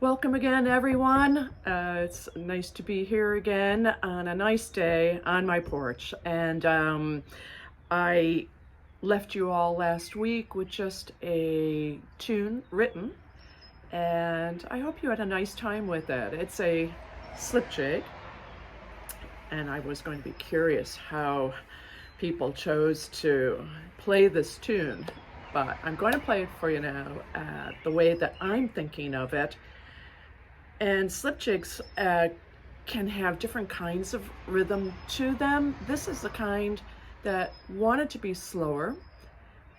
Welcome again, everyone. It's nice to be here again on a nice day on my porch. And I left you all last week with just a tune written, and I hope you had a nice time with it. It's a slip jig, and I was going to be curious how people chose to play this tune, but I'm going to play it for you now the way that I'm thinking of it. And slip jigs can have different kinds of rhythm to them. This is the kind that wanted to be slower,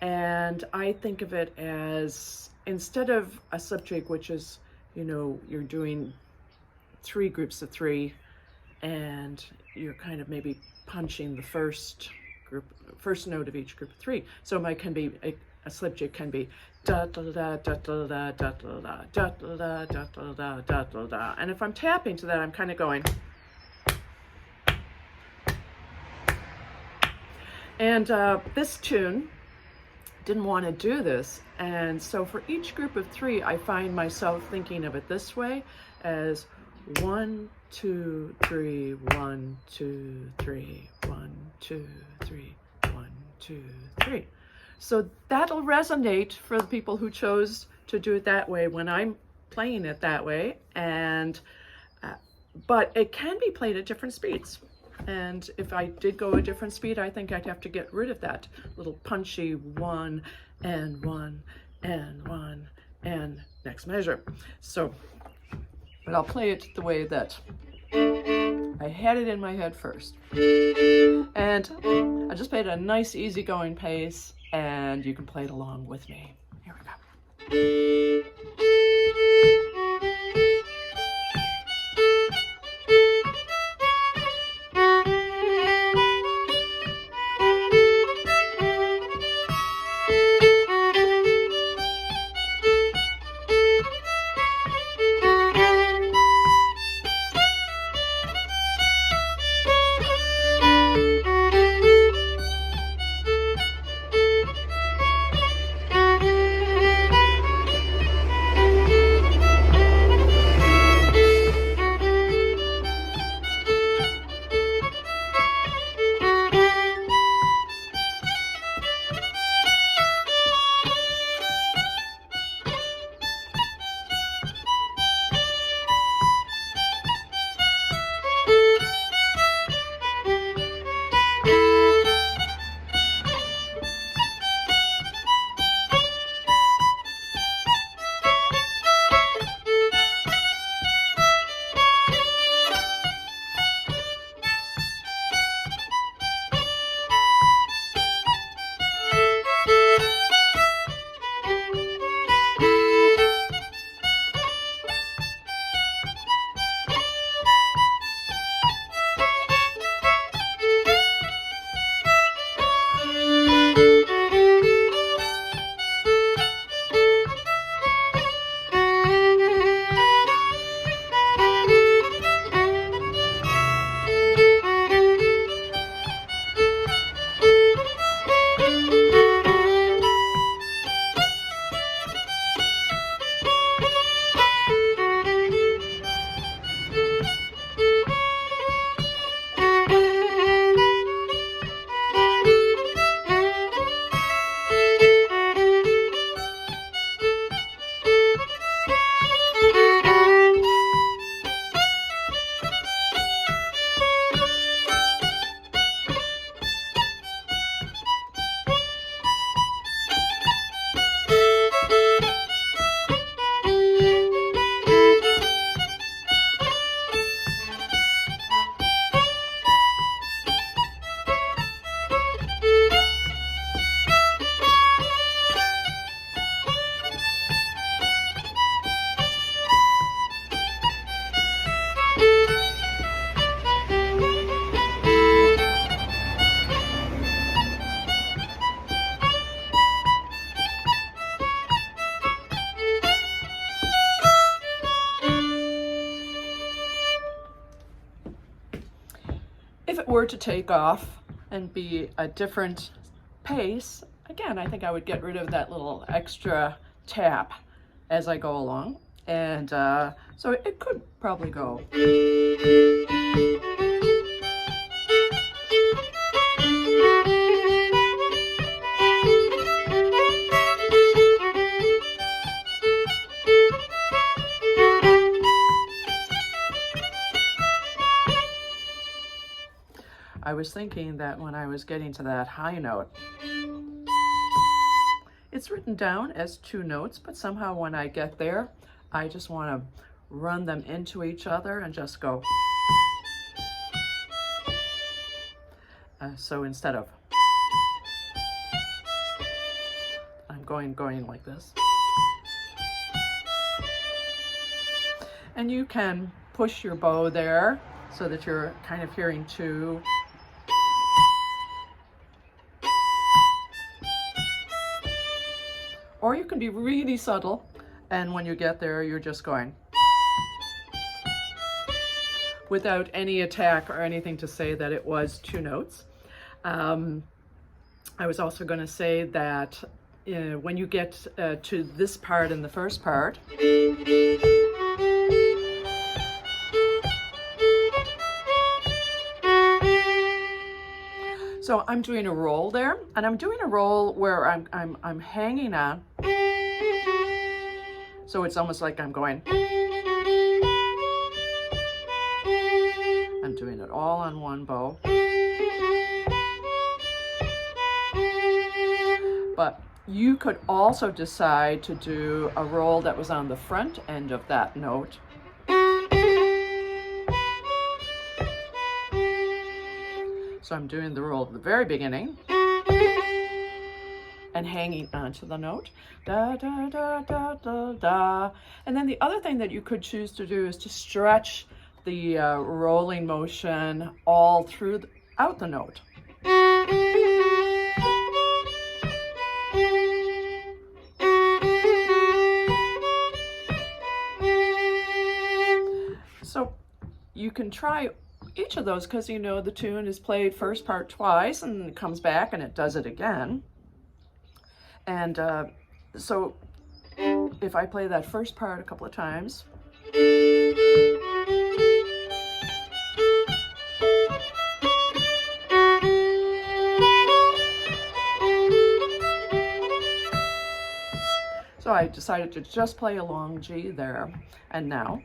and I think of it as, instead of a slip jig, which is, you're doing 3 groups of 3, and you're kind of maybe punching the first note of each group of 3. So it can be a slip jig can be da da da da da da da da da da da da da da da da, and if I'm tapping to that, I'm kind of going. And this tune didn't want to do this, and so for each group of 3, I find myself thinking of it this way, as 1, 2, 3, 1, 2, 3, 1, 2, 3, 1, 2, 3. So that'll resonate for the people who chose to do it that way when I'm playing it that way. And but it can be played at different speeds. And if I did go a different speed, I think I'd have to get rid of that little punchy 1 and 1 and 1 and next measure. So, but I'll play it the way that I had it in my head first. And I just played a nice easygoing pace, and you can play it along with me. Here we go. If it were to take off and be a different pace, again, I think I would get rid of that little extra tap as I go along. And so it could probably go. I was thinking that when I was getting to that high note, it's written down as 2 notes, but somehow when I get there, I just want to run them into each other and just go. So instead of, I'm going like this. And you can push your bow there so that you're kind of hearing 2. Or you can be really subtle, and when you get there, you're just going without any attack or anything to say that it was 2 notes. I was also going to say that when you get to this part in the first part, so I'm doing a roll there, and I'm doing a roll where I'm hanging on. So it's almost like I'm going. I'm doing it all on one bow. But you could also decide to do a roll that was on the front end of that note. So I'm doing the roll at the very beginning and hanging onto the note, da da da da da da. And then the other thing that you could choose to do is to stretch the rolling motion all throughout the note. So you can try each of those because you know the tune is played first part twice and it comes back and it does it again. And so if I play that first part a couple of times, so I decided to just play a long G there, and now.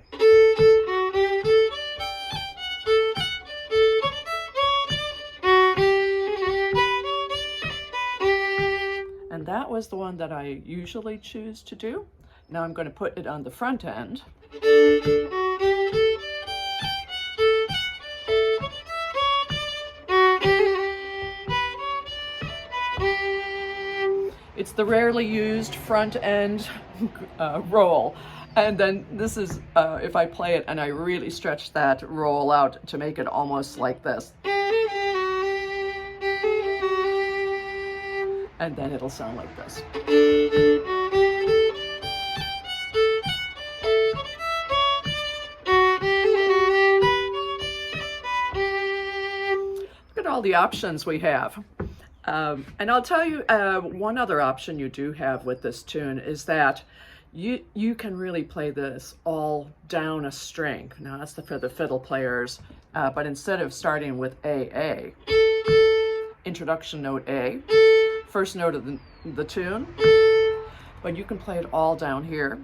And that was the one that I usually choose to do. Now I'm going to put it on the front end. It's the rarely used front end roll. And then this is, if I play it and I really stretch that roll out to make it almost like this. And then it'll sound like this. Look at all the options we have. And I'll tell you one other option you do have with this tune is that you can really play this all down a string. Now that's for the fiddle players, but instead of starting with A, introduction note A, first note of the tune, but you can play it all down here.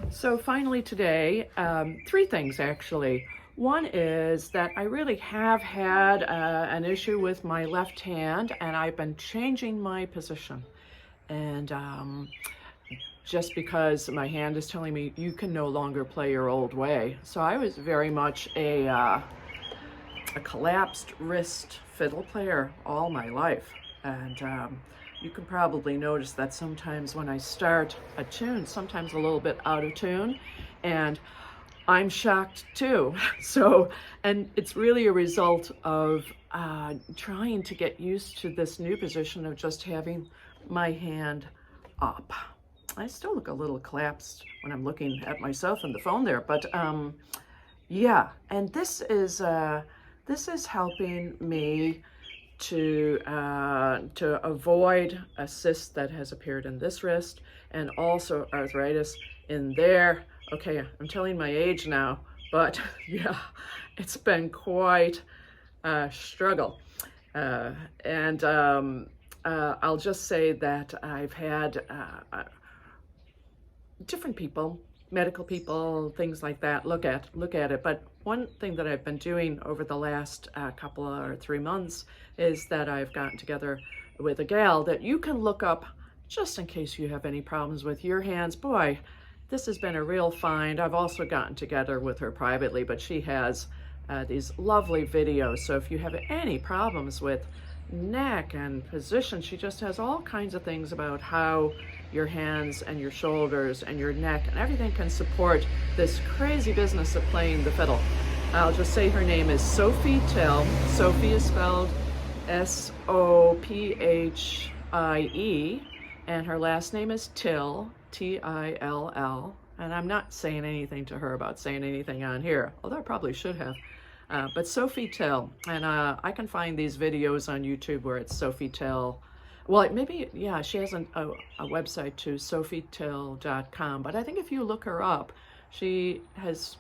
So finally today, 3 things actually. One is that I really have had an issue with my left hand, and I've been changing my position. And just because my hand is telling me you can no longer play your old way. So I was very much a collapsed wrist fiddle player all my life. And you can probably notice that sometimes when I start a tune, sometimes a little bit out of tune, and I'm shocked too. So, and it's really a result of trying to get used to this new position of just having my hand up. I still look a little collapsed when I'm looking at myself in the phone there, but yeah, and this is helping me to avoid a cyst that has appeared in this wrist, and also arthritis in there. Okay, I'm telling my age now, but yeah, it's been quite a struggle. And I'll just say that I've had different people, medical people, things like that, look at it. But one thing that I've been doing over the last couple or 3 months is that I've gotten together with a gal that you can look up just in case you have any problems with your hands. Boy, this has been a real find. I've also gotten together with her privately, but she has these lovely videos. So if you have any problems with neck and position, she just has all kinds of things about how your hands and your shoulders and your neck and everything can support this crazy business of playing the fiddle. I'll just say her name is Sophie Till. Sophie is spelled Sophie, and her last name is Till, Till. And I'm not saying anything to her about saying anything on here, although I probably should have. But Sophie Till, and I can find these videos on YouTube where it's Sophie Till. Well, maybe, yeah, she has a website too, sophietill.com. But I think if you look her up, she has,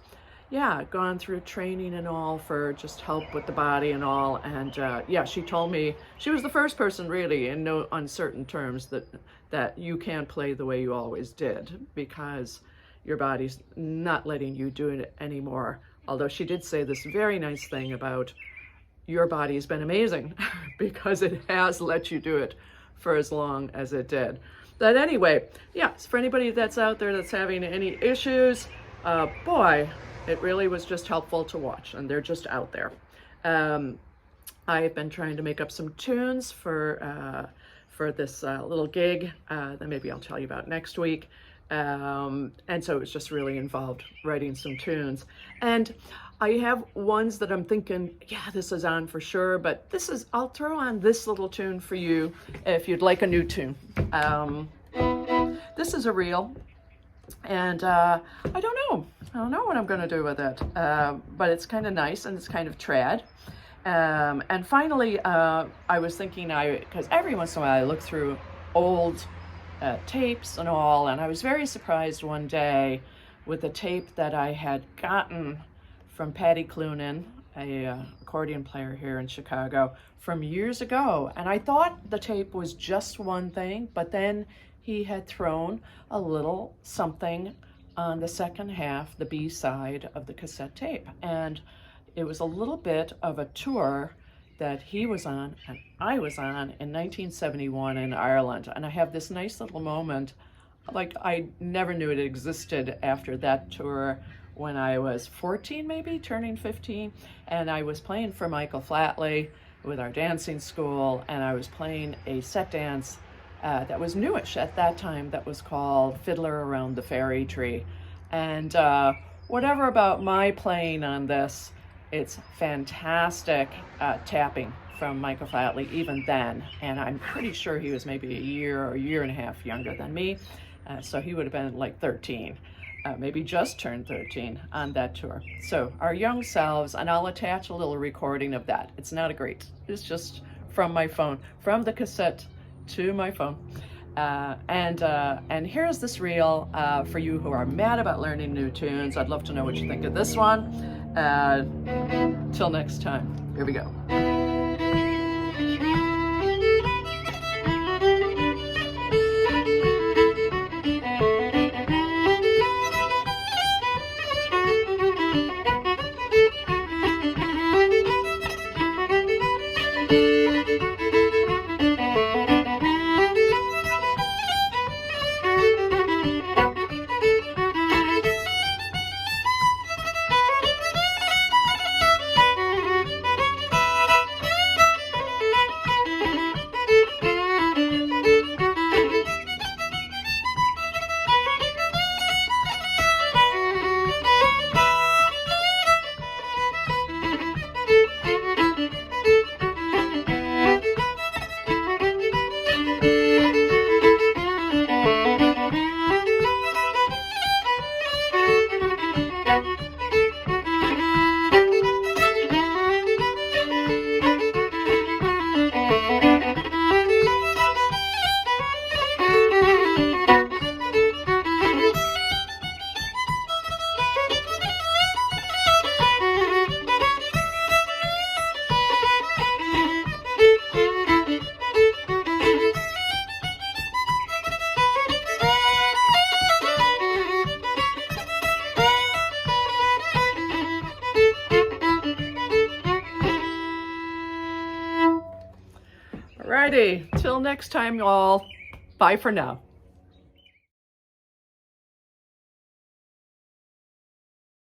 yeah, gone through training and all for just help with the body and all. And yeah, she told me she was the first person really in no uncertain terms that you can't play the way you always did because your body's not letting you do it anymore. Although she did say this very nice thing about your body's been amazing because it has let you do it for as long as it did. But anyway, yeah, so for anybody that's out there that's having any issues, boy, it really was just helpful to watch, and they're just out there. I've been trying to make up some tunes for this little gig that maybe I'll tell you about next week. And so it's just really involved writing some tunes. And I have ones that I'm thinking, yeah, this is on for sure, but I'll throw on this little tune for you if you'd like a new tune. This is a reel, and I don't know what I'm going to do with it, but it's kind of nice and it's kind of trad. And finally, I was thinking, because every once in a while I look through old tapes and all, and I was very surprised one day with a tape that I had gotten from Patty Clunan, a accordion player here in Chicago, from years ago. And I thought the tape was just one thing, but then he had thrown a little something on the second half, the B side of the cassette tape. And it was a little bit of a tour that he was on and I was on in 1971 in Ireland. And I have this nice little moment, like I never knew it existed after that tour when I was 14, maybe turning 15. And I was playing for Michael Flatley with our dancing school. And I was playing a set dance that was newish at that time that was called Fiddler Around the Fairy Tree. And whatever about my playing on this, it's fantastic tapping from Michael Flatley even then, and I'm pretty sure he was maybe a year or a year and a half younger than me, so he would have been like 13, maybe just turned 13 on that tour. So our young selves, and I'll attach a little recording of that. It's not a great, it's just from my phone, from the cassette to my phone. And here's this reel for you who are mad about learning new tunes. I'd love to know what you think of this one. Till next time, here we go. righty. Till next time, y'all. Bye for now.